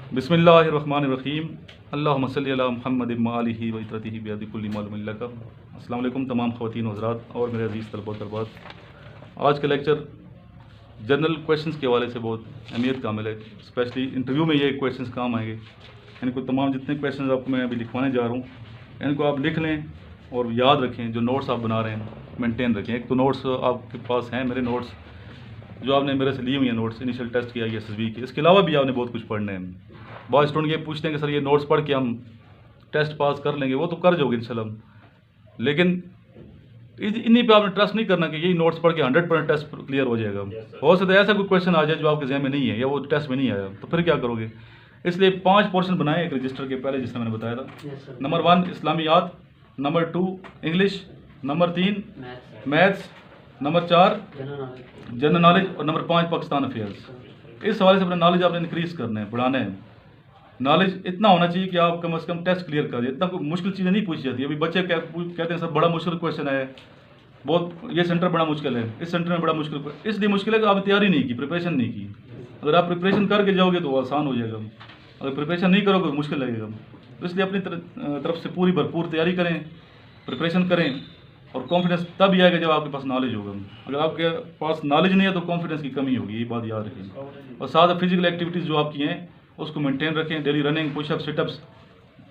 बिस्मिल्लाहिर्रहमानिर्रहीम। अल्लाहुम्मा सल्लि अला मुहम्मद व आलिहि व इत्रतिहि बियदि कुल्ली मालूम लका। अस्सलाम वालेकुम तमाम ख़वातीन हज़रात और मेरे अज़ीज़ तलबा व तलबात। आज का लेक्चर जनरल क्वेश्चंस के हवाले से बहुत अहमियत कामिल है। स्पेशली इंटरव्यू में ये क्वेश्चंस काम आएंगे। इनको तमाम जितने क्वेश्चंस आपको मैं अभी लिखवाने जा रहा हूँ, इनको आप लिख लें और याद रखें। जो नोट्स आप बना रहे हैं मेंटेन रखें। एक तो नोट्स आपके पास हैं, मेरे नोट्स जो आपने मेरे से ली हुई हैं, नोट्स इनिशियल टेस्ट किया ISSB के। इसके अलावा भी आपने बहुत कुछ पढ़ना है। बहुत स्टूडेंट ये पूछते हैं कि सर ये नोट्स पढ़ के हम टेस्ट पास कर लेंगे। वो तो कर जाओगे इंशाल्लाह, लेकिन इन्हीं पे आपने ट्रस्ट नहीं करना कि यही नोट्स पढ़ के 100% टेस्ट क्लियर हो जाएगा। हो सकता है ऐसा कोई क्वेश्चन आ जाए जो आपके जहन में नहीं है या वो टेस्ट में नहीं आया, तो फिर क्या करोगे। इसलिए 5 पोर्शन बनाए एक रजिस्टर के पहले, जिसने मैंने बताया था। नंबर 1 इस्लामियात, number 2 English, number 3 maths, number 4 general knowledge और नंबर 5 पाकिस्तान अफेयर्स। इस हवाले से अपना नॉलेज आपने इंक्रीज करना है, बढ़ाना है। नॉलेज इतना होना चाहिए कि आप कम से कम टेस्ट क्लियर कर दें। इतना कोई मुश्किल चीज़ें नहीं पूछी जाती। अभी बच्चे कहते हैं सर बड़ा मुश्किल क्वेश्चन है, बहुत ये सेंटर बड़ा मुश्किल है, इस सेंटर में बड़ा मुश्किल। इसलिए मुश्किल है कि आपने तैयारी नहीं की, प्रिपरेशन नहीं की। अगर आप प्रिपरेशन करके जाओगे तो वो आसान हो जाएगा, अगर प्रिपरेशन नहीं करोगे तो मुश्किल लगेगा। तो इसलिए अपनी तरफ से पूरी भरपूर तैयारी करें, प्रिपरेशन करें, और कॉन्फिडेंस तब ही आएगा जब आपके पास नॉलेज होगा। अगर आपके पास नॉलेज नहीं है तो कॉन्फिडेंस की कमी होगी, ये बात याद रखें। और साथ फिजिकल एक्टिविटीज़ जो आपकी हैं उसको मेंटेन रखें। डेली रनिंग, पुशअप, सिटअप्स,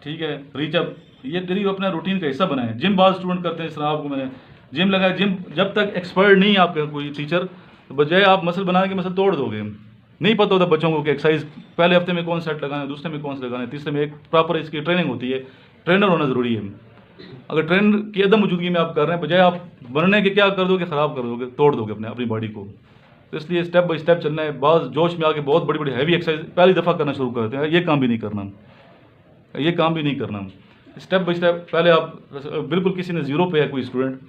ठीक है, रीचअप, ये डेली अपना रूटीन का हिस्सा बनाएं। जिम बाद स्टूडेंट करते हैं, इस तरह आपको मैंने जिम लगाया। जिम जब तक एक्सपर्ट नहीं है आपका कोई टीचर, तो बजाय आप मसल बनाने के मसल तोड़ दोगे। नहीं पता होता बच्चों को कि एक्सरसाइज पहले हफ्ते में कौन सेट लगाना है, दूसरे में कौन से लगाना है, तीसरे में एक प्रॉपर इसकी ट्रेनिंग होती है। ट्रेनर होना ज़रूरी है। अगर ट्रेनर की अदम मौजूदगी में आप कर रहे हैं, बजाय आप बनने के क्या कर दोगे, ख़राब कर दोगे, तोड़ दोगे अपनी बॉडी को। तो इसलिए स्टेप बाय स्टेप चलना है। बाज़ जोश में आके बहुत बड़ी बड़ी हैवी एक्सरसाइज पहली दफ़ा करना शुरू करते हैं। ये काम भी नहीं करना, ये काम भी नहीं करना। स्टेप बाय स्टेप पहले आप बिल्कुल, किसी ने ज़ीरो पे है कोई स्टूडेंट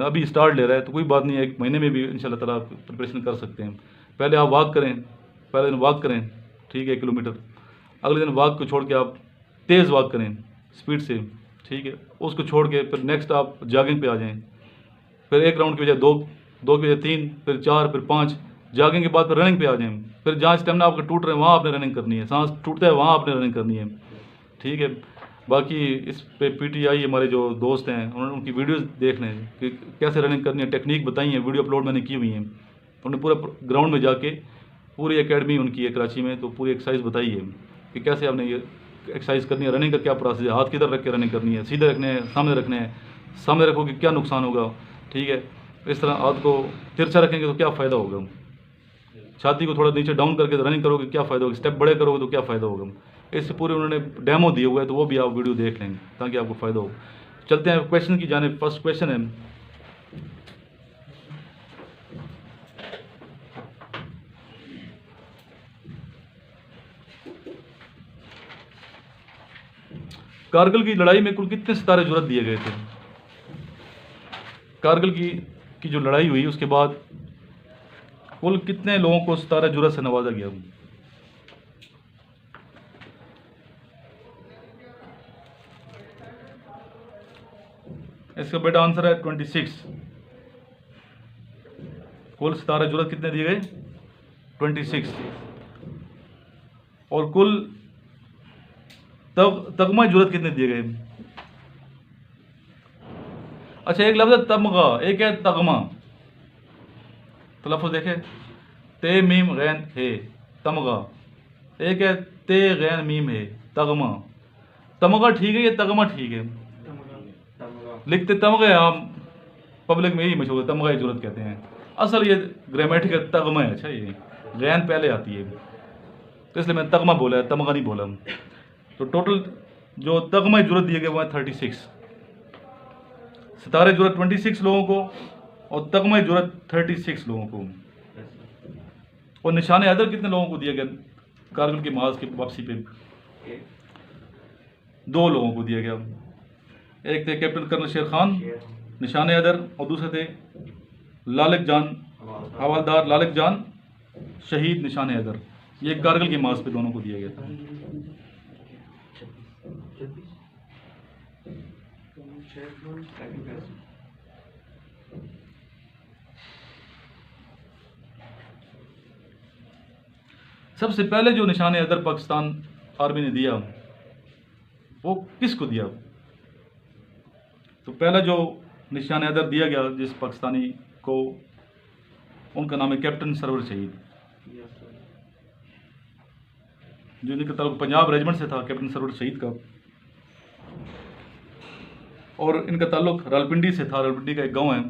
अभी स्टार्ट ले रहा है, तो कोई बात नहीं है, 1 महीने में भी इंशाल्लाह ताला आप प्रिपरेशन कर सकते हैं। पहले आप वॉक करें, पहले दिन वॉक करें, ठीक है, 1 किलोमीटर। अगले दिन वॉक को छोड़ के आप तेज़ वॉक करें स्पीड से, ठीक है। उसको छोड़ के फिर नेक्स्ट आप जॉगिंग पे आ जाएं। फिर 1 राउंड की बजाय 2 की बजाय 3, फिर 4, फिर 5। जॉगिंग के बाद फिर रनिंग पे आ जाएं। फिर जहाँ स्टेमिना आपका टूट रहे हैं वहाँ आपने रनिंग करनी है, सांस टूटता है वहाँ आपने रनिंग करनी है, ठीक है। बाकी इस पे PTI हमारे जो दोस्त हैं उन्होंने उनकी वीडियोस देख लें कि कैसे रनिंग करनी है, टेक्निक बताई है, वीडियो अपलोड मैंने की हुई हैं। उन्होंने पूरा ग्राउंड में जाके पूरी एकेडमी उनकी है कराची में, तो पूरी एक्सरसाइज बताई है कि कैसे आपने ये एक्सरसाइज करनी है। रनिंग का क्या प्रोसेस है, हाथ किधर रख के रनिंग करनी है, सीधे रखने हैं, सामने रखने हैं, सामने रखोगे क्या नुकसान होगा, ठीक है। इस तरह हाथ को तिरछा रखेंगे तो क्या फ़ायदा होगा, छाती को थोड़ा नीचे डाउन करके रनिंग करोगे क्या फ़ायदा होगा, स्टेप बड़े करोगे तो क्या फ़ायदा होगा। इससे पूरे उन्होंने डेमो दिए हुए हैं, तो वो भी आप वीडियो देख लेंगे ताकि आपको फ़ायदा हो। चलते हैं क्वेश्चन की जाने। फर्स्ट क्वेश्चन है, कारगिल की लड़ाई में कुल कितने सितारे जुर्रत दिए गए थे। कारगिल की जो लड़ाई हुई उसके बाद कुल कितने लोगों को सितारा जुर्रत से नवाजा गया। इसका बेटा आंसर है 26। कुल सितारा जुर्रत कितने दिए गए, 26। और कुल तगमा जुर्रत कितने दिए गए। अच्छा, एक लफ्ज़ है तमगा, एक है तगमा। तलफ़्फ़ुज़ देखे, ते मीम गैन है तमगा, एक है ते गैन मीम है तगमा। तमगा ठीक है, ये तगमा ठीक है। लिखते तमगा, हम पब्लिक में यही मशहूर है, तमगा जुर्रत कहते हैं। असल ये ग्रामेटिकल तगमा है। अच्छा, ये गैन पहले आती है, तो इसलिए मैंने तगमा बोला है, तमगा नहीं बोला। तो टोटल जो तगमा जुर्रत दिए गए वो है 36। सितारे जुर्रत 26 लोगों को और तगमा जुर्रत 36 लोगों को। और निशान हैदर कितने लोगों को दिया गया कारगिल की माज की वापसी पे, 2 लोगों को दिया गया। एक थे कैप्टन कर्नल शेर खान निशान हैदर, और दूसरे थे लालिक जान, हवालदार लालिक जान शहीद निशान हैदर। ये कारगिल की माज पे दोनों को दिया गया था। सबसे पहले जो निशान हैदर पाकिस्तान आर्मी ने दिया वो किसको दिया? तो पहला जो निशान हैदर दिया गया जिस पाकिस्तानी को, उनका नाम है कैप्टन सरवर शहीद, जो इनका ताल्लुक पंजाब रेजिमेंट से था, कैप्टन सरवर शहीद का। और इनका ताल्लुक रावलपिंडी से था। रावलपिंडी का एक गांव है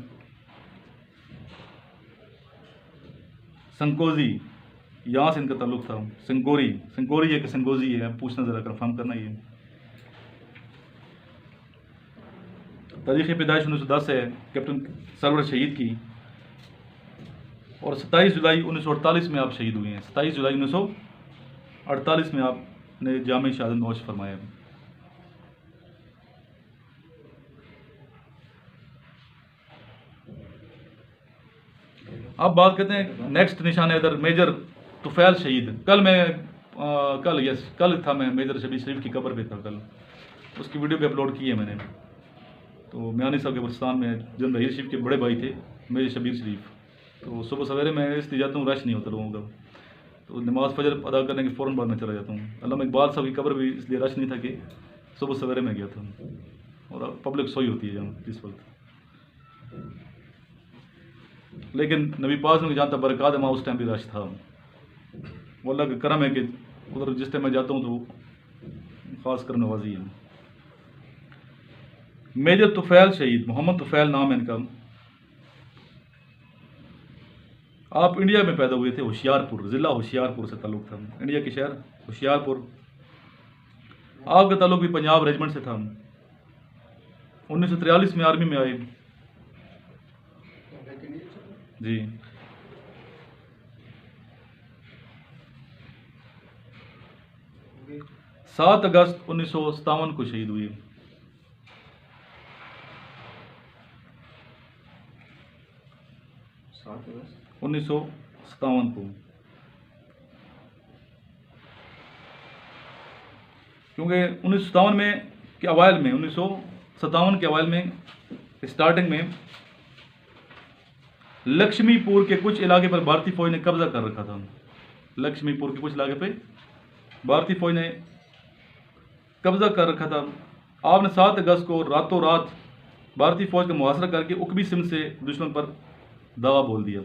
संकोजी, यहाँ से इनका ताल्लुक था। संकोरी है कि संगोजी है, पूछना ज़रा कंफर्म करना। ये तारीख़ पैदाइश 1910 है कैप्टन सरवर शहीद की, और 27 जुलाई 1948 में आप शहीद हुए हैं। 27 जुलाई 1948 में आपने जामे शहादत नोश फरमाया। अब बात करते हैं नेक्स्ट निशान हैदर मेजर तुफैल शहीद। कल था मैं मेजर शबीर शरीफ की कब्र पे था। कल उसकी वीडियो भी अपलोड की है मैंने। तो मियानी साहब के बरस्तान में जनरल रहील शरीफ के बड़े भाई थे मेजर शबीर शरीफ। तो सुबह सवेरे मैं इसलिए जाता हूँ, रश नहीं होता लोगों का, तो नमाज़ फजर अदा करने के फ़ौरन बाद में चला जाता हूँ। अल्लामा इकबाल साहब की कब्र भी इसलिए रश नहीं था कि सुबह सवेरे में गया था, और पब्लिक सोई होती है जहाँ इस वक्त। लेकिन नबी पाक ने जहाँ तक बरक़ात है, वहाँ उस टाइम भी रश था। वो अल्लाह का करम है कि उधर जिस टाइम मैं जाता हूँ तो ख़ास कर नवाजी है। मेजर तुफैल शहीद, मोहम्मद तुफैल नाम है इनका। आप इंडिया में पैदा हुए थे, होशियारपुर, ज़िला होशियारपुर से ताल्लुक़ था, इंडिया के शहर होशियारपुर। आपका ताल्लुक़ भी पंजाब रेजिमेंट से था। 1943 में आर्मी में आए जी। Okay. 7 अगस्त 1957 को शहीद हुए। 7 अगस्त 1957 को, क्योंकि 1957 में के अवाइल में 1957 के अवाइल में स्टार्टिंग में लक्ष्मीपुर के कुछ इलाके पर भारतीय फौज ने कब्जा कर रखा था। लक्ष्मीपुर के कुछ इलाके पे भारतीय फौज ने कब्जा कर रखा था। आपने 7 अगस्त को रातों रात भारतीय फौज का मुहासरा करके उकबी सिम से दुश्मन पर दावा बोल दिया।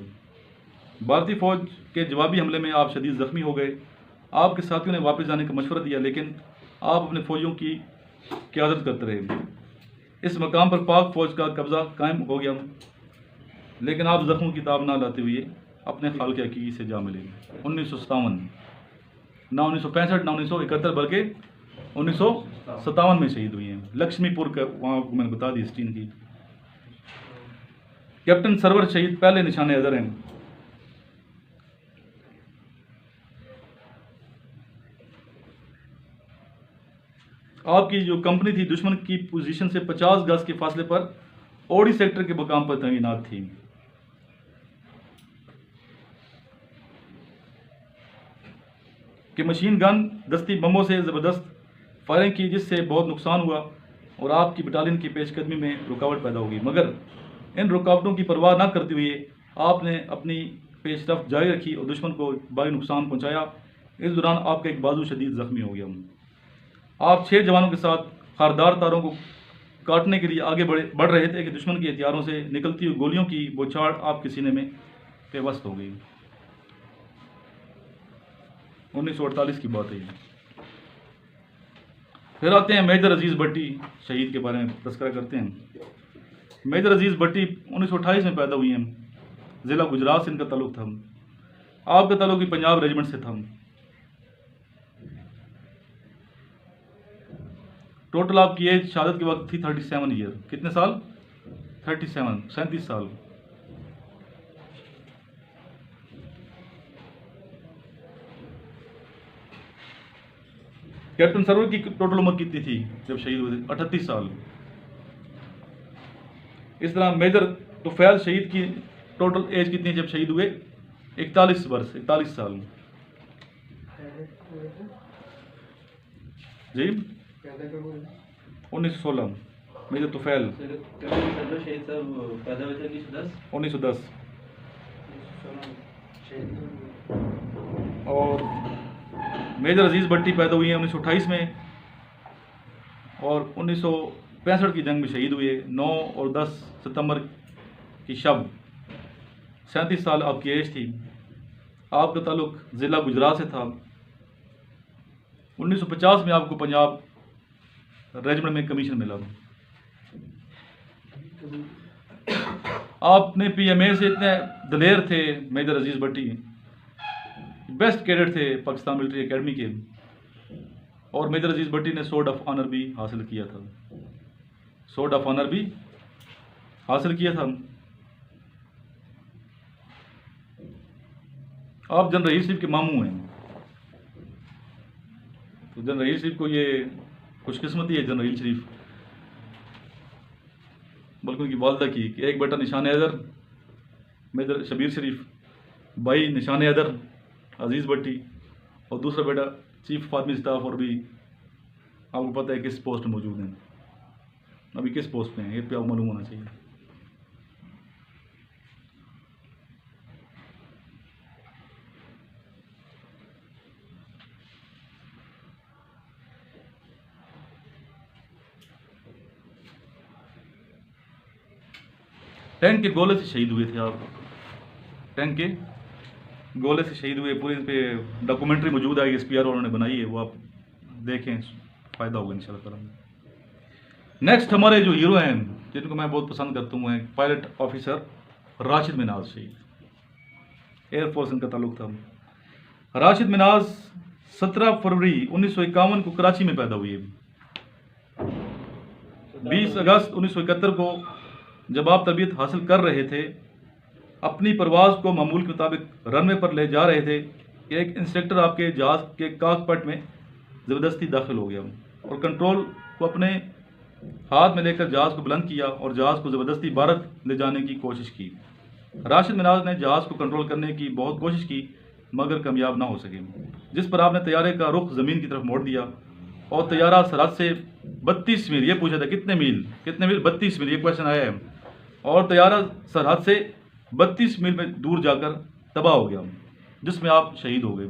भारतीय फौज के जवाबी हमले में आप शदीद जख्मी हो गए। आपके साथियों ने वापस जाने का मशवरा दिया, लेकिन आप अपने फौजियों की क़यादत करते रहे। इस मकाम पर पाक फौज का कब्जा कायम हो गया, लेकिन आप जख्मों की ताब ना लाते हुए अपने खाल के हकीकी से जा मिले। 1957, ना 1965 ना 1971, बल्कि 1957 में शहीद हुई हैं। लक्ष्मीपुर का वहाँ मैंने बता दी स्टीन की। कैप्टन सरवर शहीद पहले निशान हैदर हैं। आपकी जो कंपनी थी दुश्मन की पोजीशन से 50 गज के फासले पर ओडी सेक्टर के मुकाम पर तैनात थी। कि मशीन गन दस्ती बमों से ज़बरदस्त फायरिंग की, जिससे बहुत नुकसान हुआ और आपकी बटालियन की पेशकदमी में रुकावट पैदा होगी। मगर इन रुकावटों की परवाह न करते हुए आपने अपनी पेशरफ्त जारी रखी और दुश्मन को भारी नुकसान पहुंचाया। इस दौरान आपका एक बाजू शदीद ज़ख्मी हो गया। आप 6 जवानों के साथ खारदार तारों को काटने के लिए आगे बढ़ रहे थे कि दुश्मन के हथियारों से निकलती हुई गोलियों की बौछार आपके सीने में पेवस्त हो गई। 1948 की बात है। फिर आते हैं मेजर अजीज़ भट्टी शहीद के बारे में तस्करा करते हैं। मेजर अजीज़ भट्टी 1928 में पैदा हुई हैं। ज़िला गुजरात से इनका ताल्लुक़ था। आपका ताल्लुक़ भी पंजाब रेजिमेंट से था। टोटल आपकी एज शहादत के वक्त थी 37 ईयर। कितने साल? 37 साल। कैप्टन सरवर की टोटल उम्र कितनी थी जब शहीद हुए थे? 38 साल। इस तरह मेजर तुफैल शहीद की टोटल एज कितनी जब शहीद हुए? 41 वर्ष, 41 साल जी। 1916 मेजर तुफैल 1910 और मेजर अजीज़ भट्टी पैदा हुई हैं 1928 में और 1965 की जंग में शहीद हुए। 9 और 10 सितंबर की शब 37 साल आपकी एज थी। आपका ताल्लुक ज़िला गुजरात से था। 1950 में आपको पंजाब रेजिमेंट में कमीशन मिला। आपने पीएमए से इतने दलेर थे मेजर अजीज़ भट्टी, बेस्ट कैडेट थे पाकिस्तान मिलिट्री एकेडमी के, और मेजर अजीज़ भट्टी ने स्वॉर्ड ऑफ ऑनर भी हासिल किया था। स्वॉर्ड ऑफ ऑनर भी हासिल किया था। आप जनरल रहीस शरीफ के मामू हैं, तो जनरल रहीस शरीफ को ये खुशकिस्मती है, जनरल रहीस शरीफ बल्कि उनकी वालदा की कि एक बेटा निशान हैदर मेजर शबीर शरीफ, भाई निशान हैदर अजीज़ भट्टी, और दूसरा बेटा चीफ ऑफ आर्मी स्टाफ। और भी आपको पता है किस पोस्ट मौजूद हैं, अभी किस पोस्ट पे हैं, ये पे आपको मालूम होना चाहिए। टैंक के गोले से शहीद हुए थे आप, टैंक के गोले से शहीद हुए। पूरी पे डॉक्यूमेंट्री मौजूद है, SPR उन्होंने बनाई है, वो आप देखें, फ़ायदा होगा इंशाल्लाह। नेक्स्ट हमारे जो हीरो हैं जिनको मैं बहुत पसंद करता हूँ, हैं पायलट ऑफिसर राशिद मिनाज शहीद, एयरफोर्स इनका ताल्लुक था। राशिद मिनाज 17 फरवरी 1951 को कराची में पैदा हुए। 20 अगस्त 1971 को जब आप तरबियत हासिल कर रहे थे, अपनी परवाज़ को मामूल के मुताबिक रनवे पर ले जा रहे थे कि एक इंस्ट्रक्टर आपके जहाज़ के कॉकपिट में ज़बरदस्ती दाखिल हो गया और कंट्रोल को अपने हाथ में लेकर जहाज़ को बुलंद किया और जहाज़ को ज़बरदस्ती भारत ले जाने की कोशिश की। राशिद मिनाज ने जहाज़ को कंट्रोल करने की बहुत कोशिश की मगर कामयाब ना हो सके, जिस पर आपने तैयारे का रुख ज़मीन की तरफ मोड़ दिया और तैयारा सरहद से 32 मील, ये पूछा था कितने मील 32 मील, ये क्वेश्चन आया है, और तैयारा सरहद से 32 मील में दूर जाकर तबाह हो गया, जिसमें आप शहीद हो गए।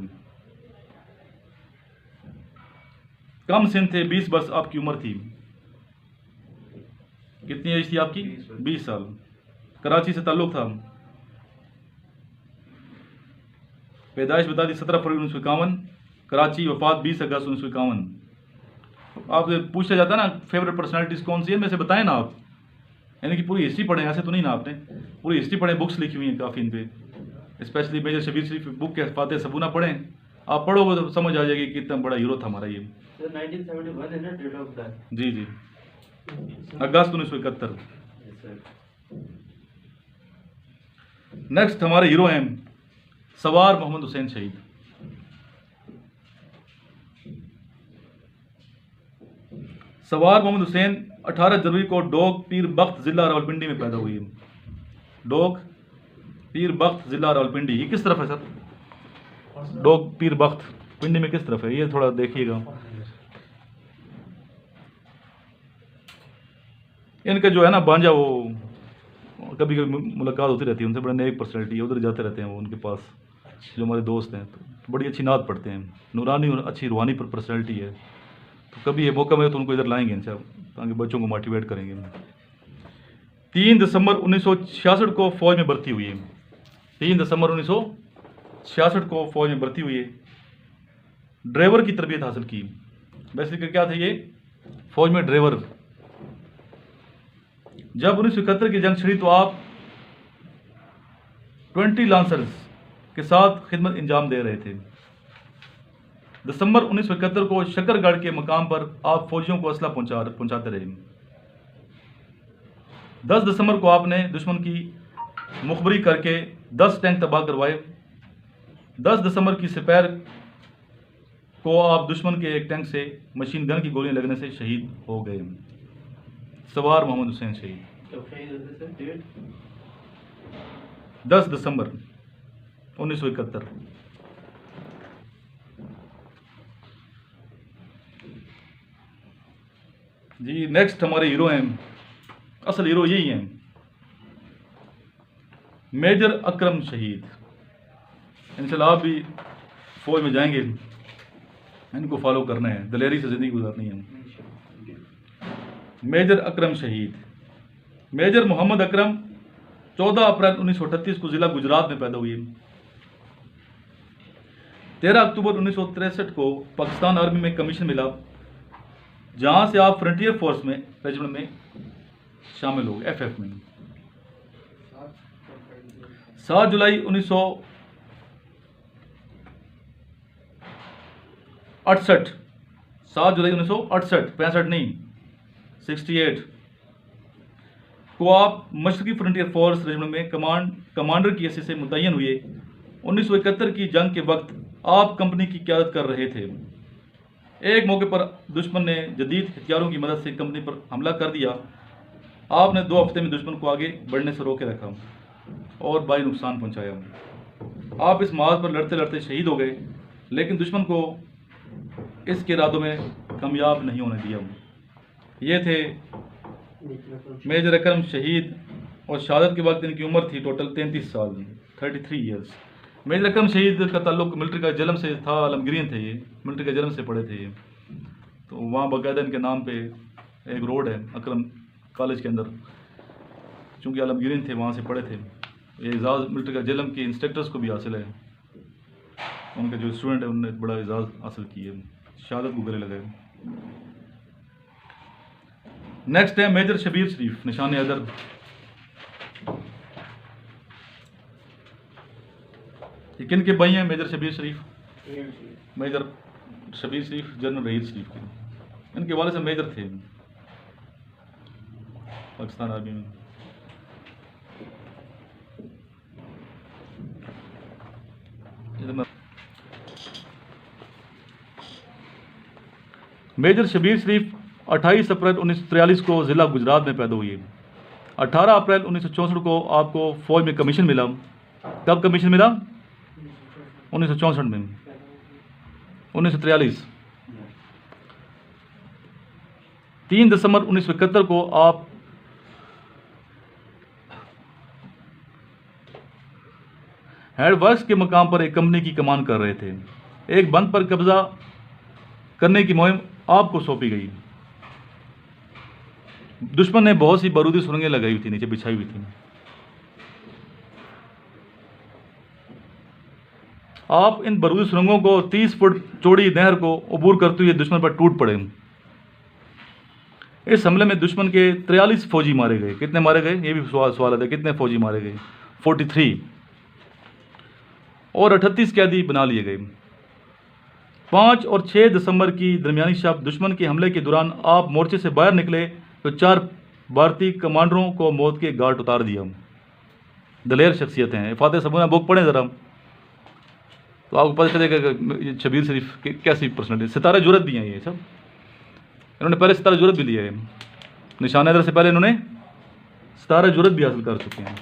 कम सिन थे, 20 वर्ष आपकी उम्र थी। कितनी एज थी आपकी? 20 साल। कराची से ताल्लुक था। पैदाइश बता दी 17 फरवरी 1951, कराची। वफात 20 अगस्त 1951। आपसे पूछा जाता है ना फेवरेट पर्सनालिटीज कौन सी है, में से बताएं ना आप, यानी कि पूरी हिस्ट्री पढ़ें, ऐसे तो नहीं ना, आपने पूरी हिस्ट्री पढ़ें, बुक्स लिखी हुई हैं काफ़ी इन पे, स्पेशली मेजर शबीर शरीफ बुक के फाते सबूना पढ़ें, आप पढ़ोगे तो समझ आ जाएगी कि कितना बड़ा हीरो था हमारा ये। 1971 है ना डेट ऑफ डेथ? जी जी, अगस्त 1971। नेक्स्ट हमारे हीरो हैं सवार मोहम्मद हुसैन शहीद। सवार मोहम्मद हुसैन 18 जनवरी को डोग पीर बख्त ज़िला रावलपिंडी में पैदा हुई। डोग पीर बख्त ज़िला रावलपिंडी, ये किस तरफ है सर? डोग पीर बख्त पिंडी में किस तरफ है, ये थोड़ा देखिएगा। इनका जो है ना भांजा, वो कभी कभी मुलाकात होती रहती है उनसे, बड़े नेक पर्सनैलिटी है, उधर जाते रहते हैं वो उनके पास, जो हमारे दोस्त हैं, तो बड़ी अच्छी नात पढ़ते हैं, नूरानी और अच्छी रूहानी पर्सनैलिटी है। तो कभी ये मौका मिले तो उनको इधर लाएंगे इनसे, ताकि बच्चों को मोटिवेट करेंगे। 3 दिसंबर 1966 को फ़ौज में भर्ती हुई है। 3 दिसंबर 1966 को फ़ौज में भर्ती हुई है। ड्राइवर की तरबियत हासिल की। बेसिकली क्या थे ये? फ़ौज में ड्राइवर। जब 1971 की जंग छिड़ी तो आप 20 लांसर्स के साथ खिदमत अंजाम दे रहे थे। दिसंबर 1971 को शकरगढ़ के मकाम पर आप फौजियों को असला पहुंचाते रहे। 10 दिसंबर को आपने दुश्मन की मुखबरी करके 10 टैंक तबाह करवाए। 10 दिसंबर की दोपहर को आप दुश्मन के एक टैंक से मशीन गन की गोलियां लगने से शहीद हो गए। सवार मोहम्मद हुसैन शहीद। 10 दिसंबर 1971। जी नेक्स्ट हमारे हीरो हैं, असल हीरो यही हैं, मेजर अकरम शहीद। इंशाल्लाह आप भी फौज में जाएंगे इनको फॉलो करना है, दलेरी से ज़िंदगी गुजारनी है। मेजर अकरम शहीद। मेजर मोहम्मद अकरम 14 अप्रैल 1938 को ज़िला गुजरात में पैदा हुए। 13 अक्टूबर 1963 को पाकिस्तान आर्मी में कमीशन मिला, जहां से आप फ्रंटियर फोर्स में रेजिमेंट में शामिल हो गए, FF में। 7 जुलाई 1968, 7 जुलाई 1968, 65 नहीं, 68 को आप मशरकी फ्रंटियर फोर्स रेजिमेंट में कमांडर की हैसियत से मुतय्यन हुए। 1971 की जंग के वक्त आप कंपनी की क़यादत कर रहे थे। एक मौके पर दुश्मन ने जदीद हथियारों की मदद से कंपनी पर हमला कर दिया। आपने 2 हफ्ते में दुश्मन को आगे बढ़ने से रोके रखा और भारी नुकसान पहुंचाया। आप इस महाज पर लड़ते लड़ते शहीद हो गए, लेकिन दुश्मन को इसके इरादों में कामयाब नहीं होने दिया। ये थे मेजर अकरम शहीद, और शहादत के वक्त इनकी उम्र थी टोटल 33 साल, 33 ईयर्स। मेजर अकरम शहीद का ताल्लुक मिलिट्री का जलम से था, आलमगीरियन थे ये, मिलिट्री का जलम से पढ़े थे ये। तो वहाँ बाकायदा इनके नाम पे एक रोड है अकरम कॉलेज के अंदर, चूँकि आलमगीरियन थे वहाँ से पढ़े थे। ये एजाज़ मिलिट्री का जलम के इंस्ट्रक्टर्स को भी हासिल है, उनके जो स्टूडेंट है उन्होंने बड़ा एजाज़ हासिल किया, शहादत को गले लगाए। नेक्स्ट है मेजर शबीर शरीफ, निशान हैदर। ये किन के भाई हैं मेजर शबीर शरीफ? मेजर शबीर शरीफ जनरल रहीद शरीफ के, इनके वाले से मेजर थे पाकिस्तान आर्मी में। मेजर शबीर शरीफ 28 अप्रैल 1943 को ज़िला गुजरात में पैदा हुए। 18 अप्रैल 1964 को आपको फौज में कमीशन मिला। कब कमीशन मिला? 1964 में। 1943। 3 दिसंबर 1971 को आप हेडवर्क्स के मकाम पर एक कंपनी की कमान कर रहे थे। एक बंद पर कब्जा करने की मुहिम आपको सौंपी गई। दुश्मन ने बहुत सी बारूदी सुरंगें लगाई हुई थी, नीचे बिछाई हुई थी। आप इन बारूदी सुरंगों को 30 फुट चौड़ी नहर को अबूर करते हुए दुश्मन पर टूट पड़े। इस हमले में दुश्मन के 43 फौजी मारे गए। कितने मारे गए? ये भी सवाल है, कितने फौजी मारे गए? 43, और 38 कैदी बना लिए गए। 5 और 6 दिसंबर की दरमियानी शब दुश्मन के हमले के दौरान आप मोर्चे से बाहर निकले तो 4 भारतीय कमांडरों को मौत के घाट उतार दिया। दलेर शख्सियतें हैं। फातेह सबूना बुक पढ़ें ज़रा, तो आपको पता चलेगा कि शबीर शरीफ की कैसी पर्सनैलिटी। सितारा जुरत भी हैं ये सब, इन्होंने पहले सितारा जुरत भी लिया है। निशान हैदर से पहले इन्होंने सितारा जुरत भी हासिल कर चुके हैं।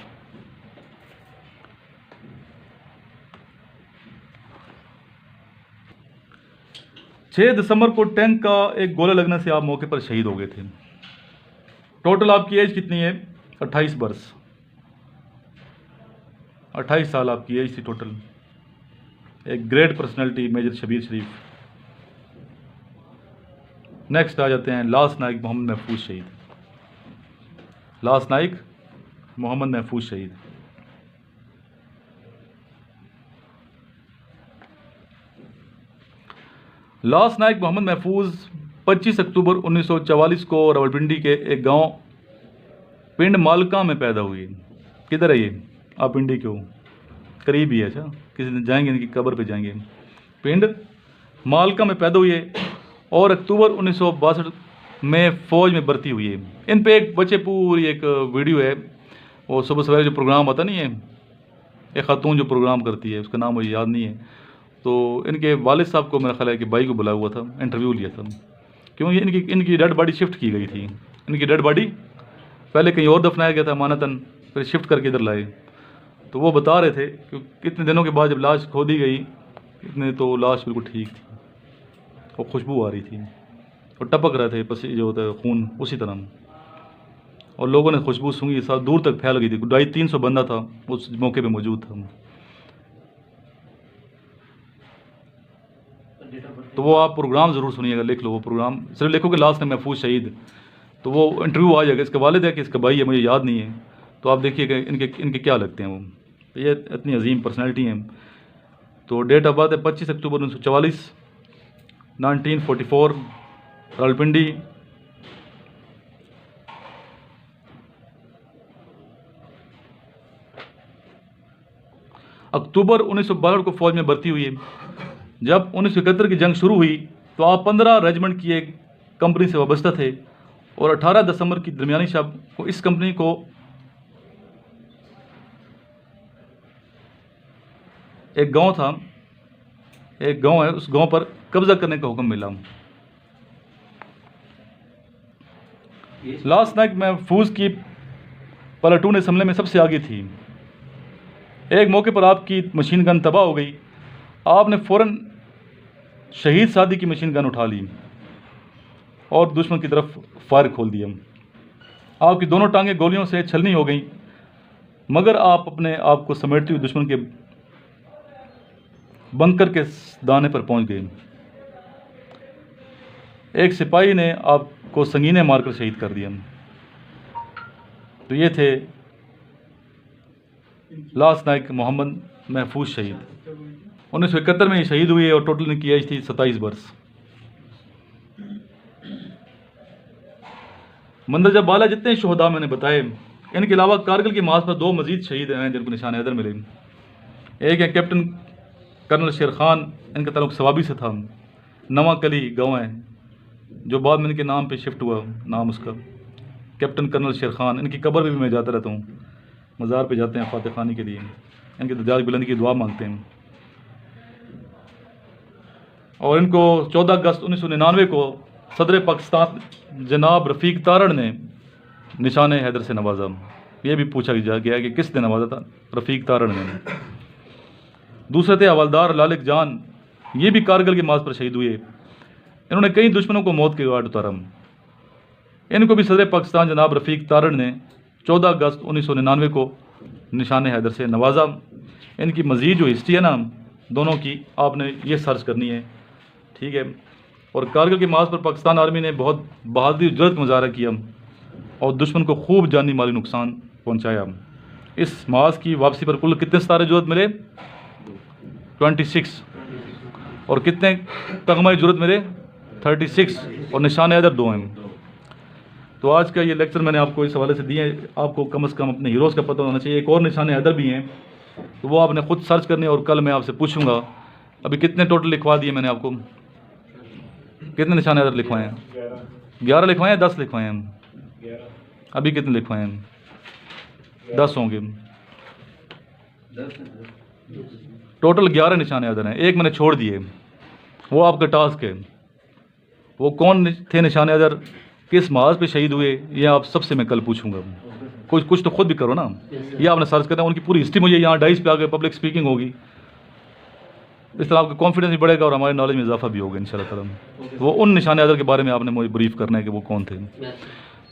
छह दिसंबर को टैंक का एक गोला लगने से आप मौके पर शहीद हो गए थे। टोटल आपकी एज कितनी है? 28 वर्ष, 28 साल आपकी एज थी टोटल। एक ग्रेट पर्सनैलिटी मेजर शबीर शरीफ। नेक्स्ट आ जाते हैं लांस नाइक मोहम्मद महफूज शहीद। लांस नाइक मोहम्मद महफूज शहीद। लांस नाइक मोहम्मद महफूज 25 अक्टूबर 1944 को रावलपिंडी के एक गांव पिंड मालका में पैदा हुए। किधर है ये? आप पिंडी के हो, करीब ही है। अच्छा, किसी दिन जाएंगे इनकी कब्र पे जाएंगे। पिंड मालका में पैदा हुए और अक्टूबर 1962 में फ़ौज में भर्ती हुई है। इन पे एक बच्चे पूरी एक वीडियो है, वो सुबह सवेरे जो प्रोग्राम आता नहीं है, एक खातून जो प्रोग्राम करती है, उसका नाम मुझे याद नहीं है। तो इनके वालिद साहब को मेरा ख्याल है कि भाई को बुलाया हुआ था, इंटरव्यू लिया था, क्योंकि इनकी डेड बॉडी शिफ्ट की गई थी। इनकी डेड बॉडी पहले कहीं और दफनाया गया था मानतन, फिर शिफ्ट करके इधर लाए। तो वो बता रहे थे कि कितने दिनों के बाद जब लाश खोदी गई इतने, तो लाश बिल्कुल ठीक थी और खुशबू आ रही थी और टपक रहे थे पसी जो होता है खून उसी तरह, और लोगों ने खुशबू सूंघी, साथ दूर तक फैल गई थी। 250-300 बंदा था उस मौके पे मौजूद था। तो वो आप प्रोग्राम ज़रूर सुनिएगा, लिख लो वो प्रोग्राम, सिर्फ लिखोगे लास्ट में महफूज शहीद, तो वो इंटरव्यू आ जाएगा। इसके वालिद है कि इसका भाई है, मुझे याद नहीं है, तो आप देखिएगा इनके क्या लगते हैं वो। तो ये इतनी अजीम पर्सनैलिटी हैं। तो डेट ऑफ बर्थ है 25 अक्टूबर 1944, 1944, रावलपिंडी। अक्टूबर 1962 को फौज में भर्ती हुई है। जब 1971 की जंग शुरू हुई तो आप 15 रेजिमेंट की एक कंपनी से वाबस्ता थे और 18 दिसंबर की दरमियानी शब को इस कंपनी को एक गांव था, एक गांव है, उस गांव पर कब्जा करने का हुक्म मिला। लास्ट नाइट महफूज की प्लाटून इस हमले में सबसे आगे थी। एक मौके पर आपकी मशीन गन तबाह हो गई, आपने फ़ौरन शहीद सादी की मशीन गन उठा ली और दुश्मन की तरफ फायर खोल दिया। आपकी दोनों टांगें गोलियों से छलनी हो गई, मगर आप अपने आप को समेटते हुए दुश्मन के बंकर के दाने पर पहुंच गए। एक सिपाही ने आपको संगीने मारकर शहीद कर दिया। तो ये थे लास्ट नाइक मोहम्मद महफूज शहीद। 1971 में ये शहीद हुए और टोटल इनकी एज थी 27 वर्ष। मंदरजा बाला जितने शोहदा मैंने बताए, इनके अलावा कारगिल की मार्च पर 2 मजीद शहीद हैं जिनको निशान हैदर मिले। एक है कैप्टन कर्नल शेर खान, इनका ताल्लुक सवाबी से था, नवा कली गाँव है जो बाद में इनके नाम पे शिफ्ट हुआ, नाम उसका कैप्टन कर्नल शेर खान। इनकी कब्र भी मैं जाता रहता हूँ, मज़ार पे जाते हैं फातिह खानी के लिए, इनकी दर्जात बुलंदी की दुआ मांगते हैं। और इनको 14 अगस्त 1999 को सदर पाकिस्तान जनाब रफ़ीक तारड़ ने निशान हैदर से नवाजा। ये भी पूछा गया कि किस ने नवाजा था, रफ़ीक तारड़ ने। दूसरे थे हवलदार लालिक जान, ये भी कारगिल की मार्च पर शहीद हुए। इन्होंने कई दुश्मनों को मौत के घाट उतारा। इनको भी सदर पाकिस्तान जनाब रफ़ीक तारड़ ने 14 अगस्त 1999 को निशान हैदर से नवाजा। इनकी मज़ीद जो हिस्ट्री है ना दोनों की, आपने ये सर्च करनी है, ठीक है। और कारगिल की मार्च पर पाकिस्तान आर्मी ने बहुत बहादुरी जुर्रत मुजाहरा किया और दुश्मन को खूब जानी माली नुकसान पहुंचाया। इस मार्च की वापसी पर कुल कितने सितारे जुर्रत मिले? 26। और कितने तगमाई जुर्रत मिले? 36। और निशान हैदर 2 हैं। तो आज का ये लेक्चर मैंने आपको इस हवाले से दिए। आपको कम से कम अपने हीरोज़ का पता होना चाहिए। एक और निशान हैदर भी हैं, तो वो आपने खुद सर्च करने, और कल मैं आपसे पूछूंगा अभी कितने टोटल लिखवा दिए मैंने आपको, कितने निशान हैदर लिखवाए हैं? 11 लिखवाए हैं, 10 लिखवाए हैं? अभी कितने लिखवाए हैं? 10 होंगे। टोटल 11 निशान हैदर हैं, एक मैंने छोड़ दिए, वो आपका टास्क है। वो कौन थे निशान हैदर, किस मार्च पे शहीद हुए, ये आप सबसे मैं कल पूछूंगा। कुछ तो खुद भी करो ना, ये आपने सर्च करना है। उनकी पूरी हिस्ट्री मुझे यहाँ डाइस पे आकर पब्लिक स्पीकिंग होगी, इस तरह आपका कॉन्फिडेंस भी बढ़ेगा और हमारे नॉलेज में इजाफा भी होगा इंशाल्लाह ताला। वो उन निशान हैदर के बारे में आपने मुझे ब्रीफ करना है कि वो कौन थे।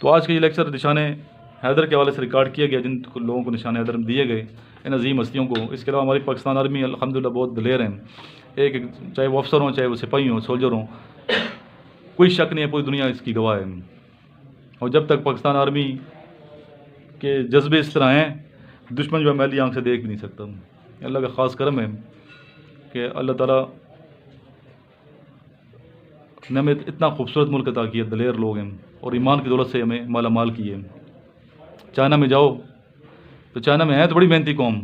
तो आज के ये लेक्चर निशान हैदर के हवाले से रिकॉर्ड किया गया, जिन लोगों को निशान हैदर दिए गए, इन अजीम हस्तियों को। इसके अलावा हमारी पाकिस्तान आर्मी अल्हम्दुलिल्लाह बहुत दलेर हैं, एक चाहे वो अफसर हों, चाहे वो सिपाही हों, सोल्जर हों, कोई शक नहीं है, पूरी दुनिया इसकी गवाह है। और जब तक पाकिस्तान आर्मी के जज्बे इस तरह हैं, दुश्मन जो है मैली आंख से देख भी नहीं सकता। अल्लाह का ख़ास करम है कि अल्लाह ताला ने हमें इतना खूबसूरत मुल्क अता किया, दलेर लोग हैं, और ईमान की दौलत से हमें माला माल किए। चाइना में जाओ तो चाइना में है तो बड़ी मेहनती कौम,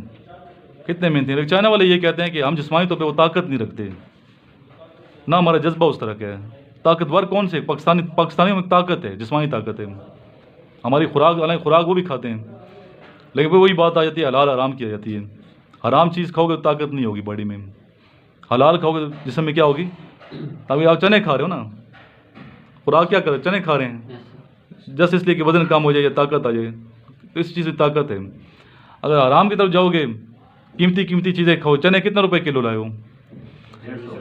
कितने मेहनती हैं, लेकिन चाइना वाले ये कहते हैं कि हम जिस्मानी तौर पे वो ताकत नहीं रखते ना, हमारा जज्बा उस तरह का है। ताकतवर कौन से? पाकिस्तानियों में ताकत है, जिस्मानी ताकत है। हमारी खुराक, हालांकि खुराक वो भी खाते हैं, लेकिन फिर वही बात आ जाती है, हलाल हराम की आ जाती है। हराम चीज़ खाओगे तो ताकत नहीं होगी बॉडी में, हलाल खाओगे तो जिस्म में क्या होगी? अभी आप चने खा रहे हो ना, खुराक क्या कर रहे, चने खा रहे हैं, जस्ट इसलिए कि वज़न कम हो जाए या ताकत आ जाए, तो इस चीज़ में ताकत है। अगर हराम की तरफ जाओगे, कीमती चीज़ें खाओ, चने कितना रुपए किलो लाए हो?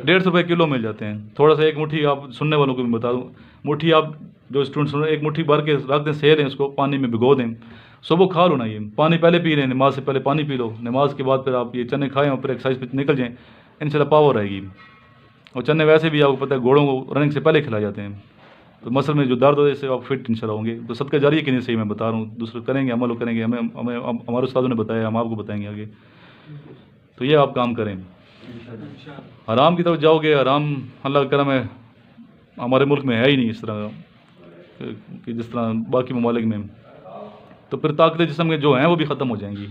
150 रुपये किलो मिल जाते हैं। थोड़ा सा एक मुट्ठी, आप सुनने वालों को भी बता दूँ, मुट्ठी आप जो स्टूडेंट सुन रहे हैं, एक मुट्ठी भर के रख दें, सेर हैं, उसको पानी में भिगो दें, सुबह खा लो ना। ये पानी पहले पी रहे हैं, नमाज से पहले पानी पी लो, नमाज के बाद फिर आप ये चने खाएं और फिर एक्सरसाइज पे निकल जाएँ, इंशाल्लाह पावर आएगी। और चने वैसे भी आपको पता है घोड़ों को रनिंग से पहले खिलाए जाते हैं। तो मसल में जो दर्द हो इससे आप फिट इंशाल्लाह होंगे। तो सदका जारी कि नहीं सही मैं बता रहा हूँ, दूसरे करेंगे, अमल करेंगे, हमें हमें हमारे उस्तादों ने बताया, हम आपको बताएंगे आगे। तो ये आप काम करें। हराम की तरफ जाओगे, हराम अल्लाह का करम है हमारे मुल्क में है ही नहीं इस तरह कि जिस तरह बाकी ममालिक में, तो फिर ताकतें जिस्म में जो हैं वो भी ख़त्म हो जाएंगी।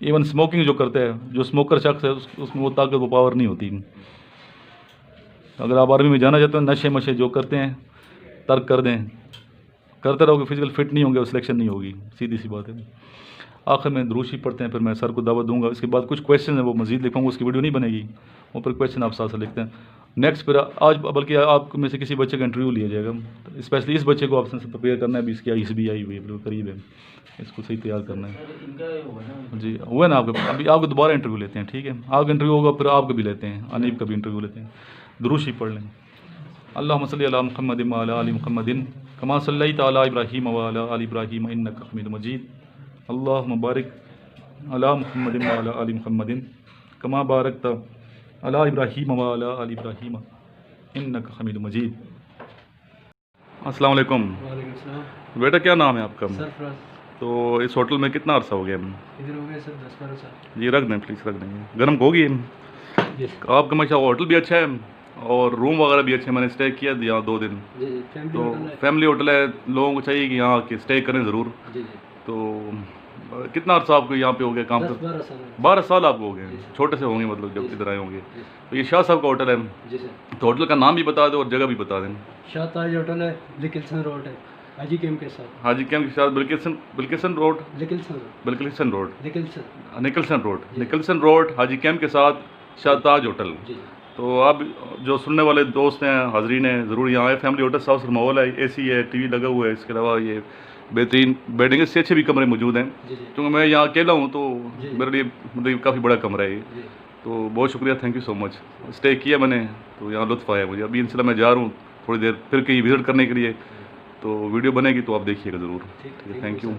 इवन स्मोकिंग जो करते हैं, जो स्मोकर शख्स है उसमें वो ताकत वो पावर नहीं होती। अगर आप आर्मी में जाना चाहते हो, नशे मशे जो करते हैं तर्क कर दें, करते रहोगे, फिजिकल फिट नहीं होंगे और सिलेक्शन नहीं होगी, सीधी सी बात है। आखिर में दुरूशी पढ़ते हैं, फिर मैं सर को दावत दूंगा। इसके बाद कुछ क्वेश्चन है वो मजीद लिखूँगा, उसकी वीडियो नहीं बनेगी, वो पर क्वेश्चन आप साथ साथ लिखते हैं। नेक्स्ट फिर आज बल्कि आप में से किसी बच्चे का इंटरव्यू लिया जाएगा, तो स्पेशली इस बच्चे को आपसे प्रिपेयर करना है भी, इसकी ICB भी आई हुई है बिल्कुल करीब है, इसको सही तैयार करना है। सर इनका हुआ ना जी हुआ ना आपका, अभी आपको दोबारा इंटरव्यू लेते हैं, ठीक है, आपका इंटरव्यू होगा फिर आपका भी लेते हैं, अनीब का भी इंटरव्यू लेते हैं। दुरूशी पढ़ लें। अल्लाहुम्मा सल्ली अला मुहम्मदिन व अला आलि मुहम्मदिन कमा सल्लैता अला इब्राहीम व अला आलि इब्राहीम इन्नका हमीदुम मजीद। अल्लाहुम्मा बारिक अला मुहम्मदिन व अला आलि मुहम्मदिन कमा बारकता अला इब्राहीम व अला आलि इब्राहीम इन्नका हमीदुम मजीद। अस्सलाम वालेकुम। वालेकुम सलाम। बेटा क्या नाम है आपका? सरफराज। तो इस होटल में कितना अर्सा हो गया? इधर हो गए सर 10-12 साल। जी रख दें प्लीज़, रख दें, गर्म होगी। जी आपका माशा होटल भी अच्छा है और रूम वगैरह भी अच्छे, मैंने स्टे किया यहाँ 2 दिन। जी फैमिली तो होटल है। फैमिली होटल है, लोगों को चाहिए कि यहाँ आके स्टे करें ज़रूर। जी जी तो कितना अर्सा आपको यहाँ पे हो गया काम कर? 10-12 साल है। 12 साल आपको हो गए, जी। छोटे से होंगे मतलब जब जी। इधर आए होंगे। जी तो ये शाह साहब का होटल है, जी सर। तो होटल का नाम भी बता दें और जगह भी बता दें। शाह ताज होटल है, लिकिल्सन रोड है, हाजी कैंप के साथ। हाजी कैंप के साथ बिल्किसन रोड, लिकिल्सन बिल्किसन रोड, लिकिल्सन। निकलसन रोड, जी। निकलसन रोड, हाजी कैंप के साथ शाह ताज होटल। जी तो आप जो सुनने वाले दोस्त हैं, हाजरीन हैं, ज़रूर यहाँ आए। फैमिली होटल साफ सुथरा माहौल है, AC है, TV लगा हुआ है, इसके अलावा ये बेहतरीन बेडिंग, इससे अच्छे भी कमरे मौजूद हैं। जी जी क्योंकि मैं यहाँ अकेला हूँ तो जी। मेरे लिए मतलब काफ़ी बड़ा कमरा है ये। जी तो बहुत शुक्रिया, thank you so much. Stay किया मैंने तो यहाँ लुत्फ़ आया मुझे। अभी इंशाल्लाह मैं जा रहा हूँ थोड़ी देर फिर कहीं विज़िट करने के लिए, तो वीडियो बनेगी तो आप देखिएगा ज़रूर। ठीक ठीक है, थैंक यू। सर।